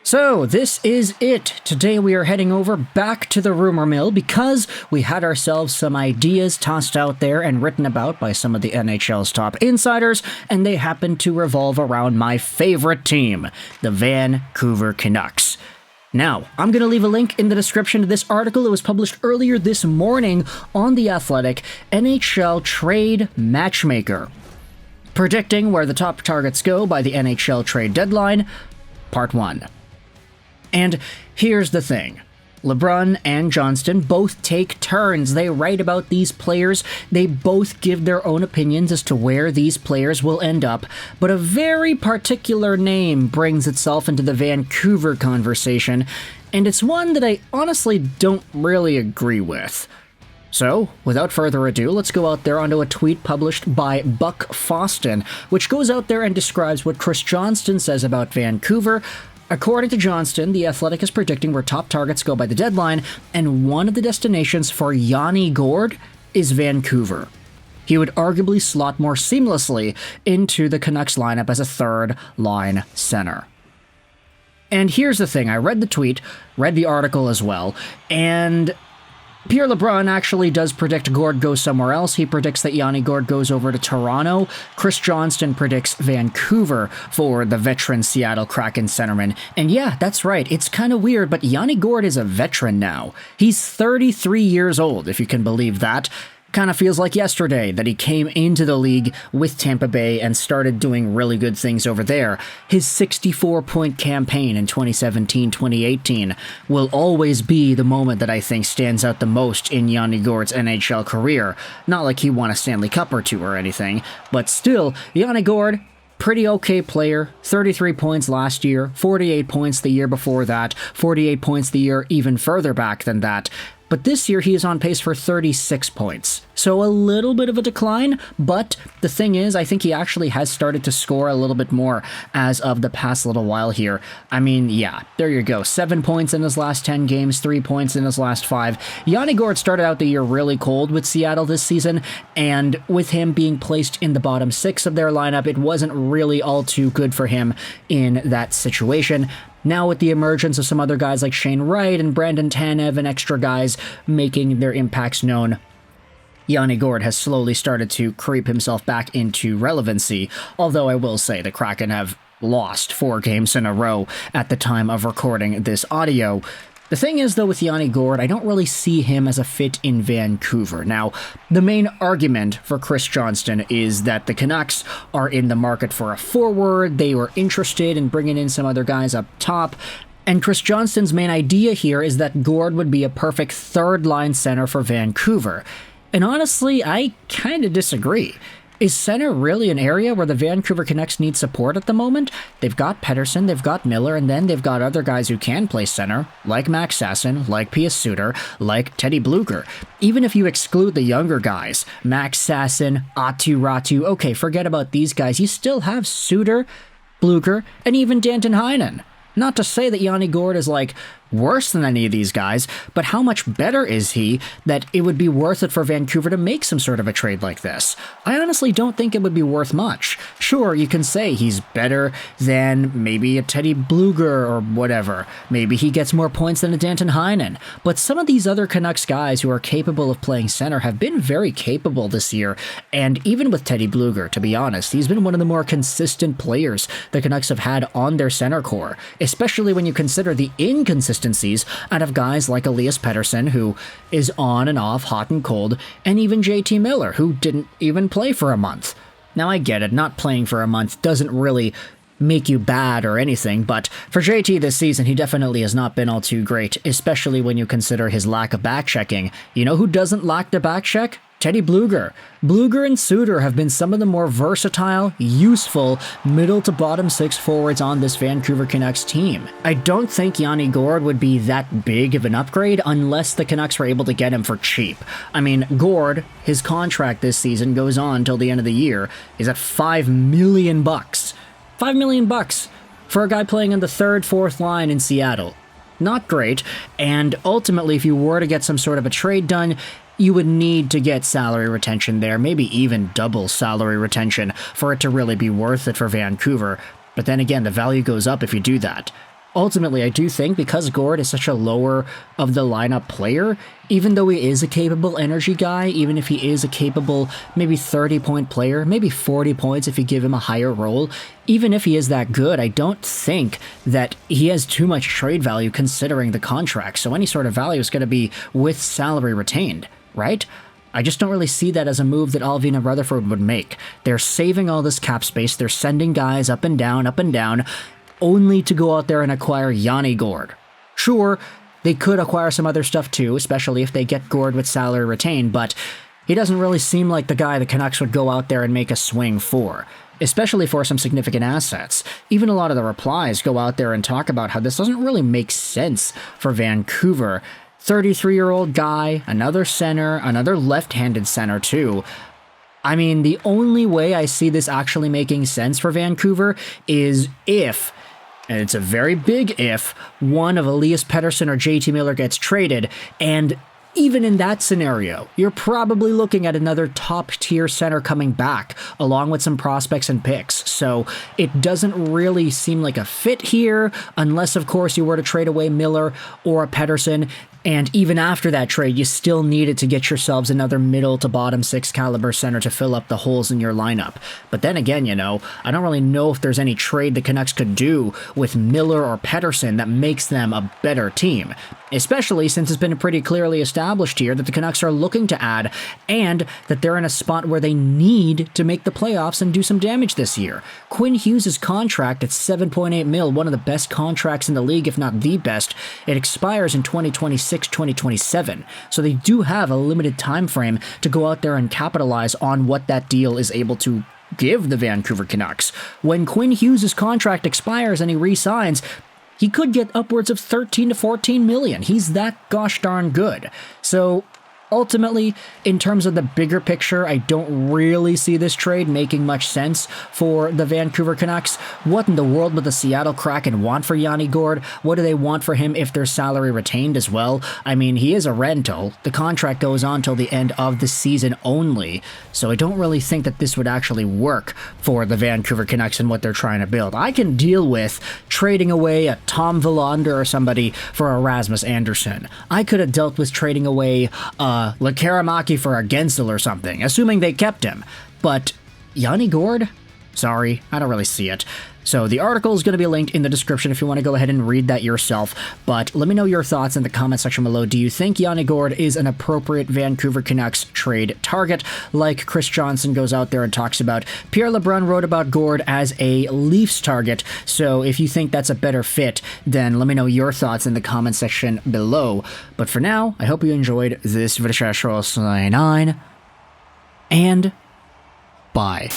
So, this is it. Today we are heading over back to the rumor mill because we had ourselves some ideas tossed out there and written about by some of the NHL's top insiders, and they happen to revolve around my favorite team, the Vancouver Canucks. Now, I'm going to leave a link in the description to this article. It was published earlier this morning on The Athletic, NHL Trade Matchmaker, predicting where the top targets go by the NHL trade deadline, Part 1. And here's the thing. LeBrun and Johnston both take turns. They write about these players. They both give their own opinions as to where these players will end up. But a very particular name brings itself into the Vancouver conversation, and it's one that I honestly don't really agree with. So, without further ado, let's go out there onto a tweet published by Buck Foston, which goes out there and describes what Chris Johnston says about Vancouver. According to Johnston, The Athletic is predicting where top targets go by the deadline, and one of the destinations for Yanni Gourde is Vancouver. He would arguably slot more seamlessly into the Canucks lineup as a third-line center. And here's the thing, I read the tweet, read the article as well, and Pierre LeBrun actually does predict Gourde goes somewhere else. He predicts that Yanni Gourde goes over to Toronto. Chris Johnston predicts Vancouver for the veteran Seattle Kraken centerman. And yeah, that's right. It's kind of weird, but Yanni Gourde is a veteran now. He's 33 years old, if you can believe that. Kind of feels like yesterday that he came into the league with Tampa Bay and started doing really good things over there. His 64-point campaign in 2017-2018 will always be the moment that I think stands out the most in Yanni Gourde's NHL career. Not like he won a Stanley Cup or two or anything, but still, Yanni Gourde, pretty okay player, 33 points last year, 48 points the year before that, 48 points the year even further back than that. But this year he is on pace for 36 points. So a little bit of a decline, but the thing is, I think he actually has started to score a little bit more as of the past little while here. I mean, yeah, there you go. 7 points in his last 10 games, 3 points in his last 5. Yanni Gourde started out the year really cold with Seattle this season, and with him being placed in the bottom 6 of their lineup, it wasn't really all too good for him in that situation. Now with the emergence of some other guys like Shane Wright and Brandon Tanev and extra guys making their impacts known, Yanni Gourde has slowly started to creep himself back into relevancy, although I will say the Kraken have lost 4 games in a row at the time of recording this audio. The thing is, though, with Yanni Gourde, I don't really see him as a fit in Vancouver. Now, the main argument for Chris Johnston is that the Canucks are in the market for a forward, they were interested in bringing in some other guys up top, and Chris Johnston's main idea here is that Gourde would be a perfect third-line center for Vancouver. And honestly, I kind of disagree. Is center really an area where the Vancouver Canucks need support at the moment? They've got Pettersson, they've got Miller, and then they've got other guys who can play center, like Max Sasson, like Pius Suter, like Teddy Bluger. Even if you exclude the younger guys, Max Sasson, Aatu Räty, okay, forget about these guys. You still have Suter, Bluger, and even Danton Heinen. Not to say that Yanni Gourde is, worse than any of these guys, but how much better is he that it would be worth it for Vancouver to make some sort of a trade like this? I honestly don't think it would be worth much. Sure, you can say he's better than maybe a Teddy Bluger or whatever. Maybe he gets more points than a Danton Heinen. But some of these other Canucks guys who are capable of playing center have been very capable this year, and even with Teddy Bluger, to be honest, he's been one of the more consistent players the Canucks have had on their center core, especially when you consider the inconsistencies out of guys like Elias Pettersson, who is on and off, hot and cold, and even JT Miller, who didn't even play for a month. Now I get it, not playing for a month doesn't really make you bad or anything, but for JT this season, he definitely has not been all too great, especially when you consider his lack of back-checking. You know who doesn't lack the back-check? Teddy Bluger. Bluger and Suter have been some of the more versatile, useful, middle to bottom 6 forwards on this Vancouver Canucks team. I don't think Yanni Gourde would be that big of an upgrade unless the Canucks were able to get him for cheap. I mean, Gourde, his contract this season goes on till the end of the year, is at $5 million. $5 million for a guy playing on the 3rd, 4th line in Seattle. Not great, and ultimately if you were to get some sort of a trade done, you would need to get salary retention there, maybe even double salary retention for it to really be worth it for Vancouver. But then again, the value goes up if you do that. Ultimately, I do think because Gourde is such a lower of the lineup player, even though he is a capable energy guy, even if he is a capable maybe 30-point player, maybe 40 points if you give him a higher role, even if he is that good, I don't think that he has too much trade value considering the contract. So any sort of value is going to be with salary retained, right? I just don't really see that as a move that Alvin and Rutherford would make. They're saving all this cap space, they're sending guys up and down, only to go out there and acquire Yanni Gourde. Sure, they could acquire some other stuff too, especially if they get Gourde with salary retained, but he doesn't really seem like the guy the Canucks would go out there and make a swing for, especially for some significant assets. Even a lot of the replies go out there and talk about how this doesn't really make sense for Vancouver. 33-year-old guy, another center, another left-handed center too. I mean, the only way I see this actually making sense for Vancouver is if, and it's a very big if, one of Elias Pettersson or JT Miller gets traded, and even in that scenario, you're probably looking at another top-tier center coming back, along with some prospects and picks. So it doesn't really seem like a fit here, unless, of course, you were to trade away Miller or a Pettersson. And even after that trade, you still needed to get yourselves another middle to bottom six caliber center to fill up the holes in your lineup. But then again, I don't really know if there's any trade the Canucks could do with Miller or Pettersson that makes them a better team. Especially since it's been pretty clearly established here that the Canucks are looking to add, and that they're in a spot where they need to make the playoffs and do some damage this year. Quinn Hughes' contract at $7.8 million, one of the best contracts in the league, if not the best, it expires in 2026-2027. So they do have a limited time frame to go out there and capitalize on what that deal is able to give the Vancouver Canucks. When Quinn Hughes' contract expires and he re-signs, he could get upwards of 13 to 14 million. He's that gosh darn good. So ultimately, in terms of the bigger picture, I don't really see this trade making much sense for the Vancouver Canucks. What in the world would the Seattle Kraken want for Yanni Gourde? What do they want for him if there's salary retained as well? I mean, he is a rental. The contract goes on till the end of the season only, so I don't really think that this would actually work for the Vancouver Canucks and what they're trying to build. I can deal with trading away a Tom Willander or somebody for a Rasmus Andersson. I could have dealt with trading away Lekaramaki for a Gensel or something, assuming they kept him. But Yanni Gourde? Sorry, I don't really see it. So the article is going to be linked in the description if you want to go ahead and read that yourself. But let me know your thoughts in the comment section below. Do you think Yanni Gourde is an appropriate Vancouver Canucks trade target, like Chris Johnston goes out there and talks about? Pierre LeBrun wrote about Gourde as a Leafs target. So if you think that's a better fit, then let me know your thoughts in the comment section below. But for now, I hope you enjoyed this video. And bye.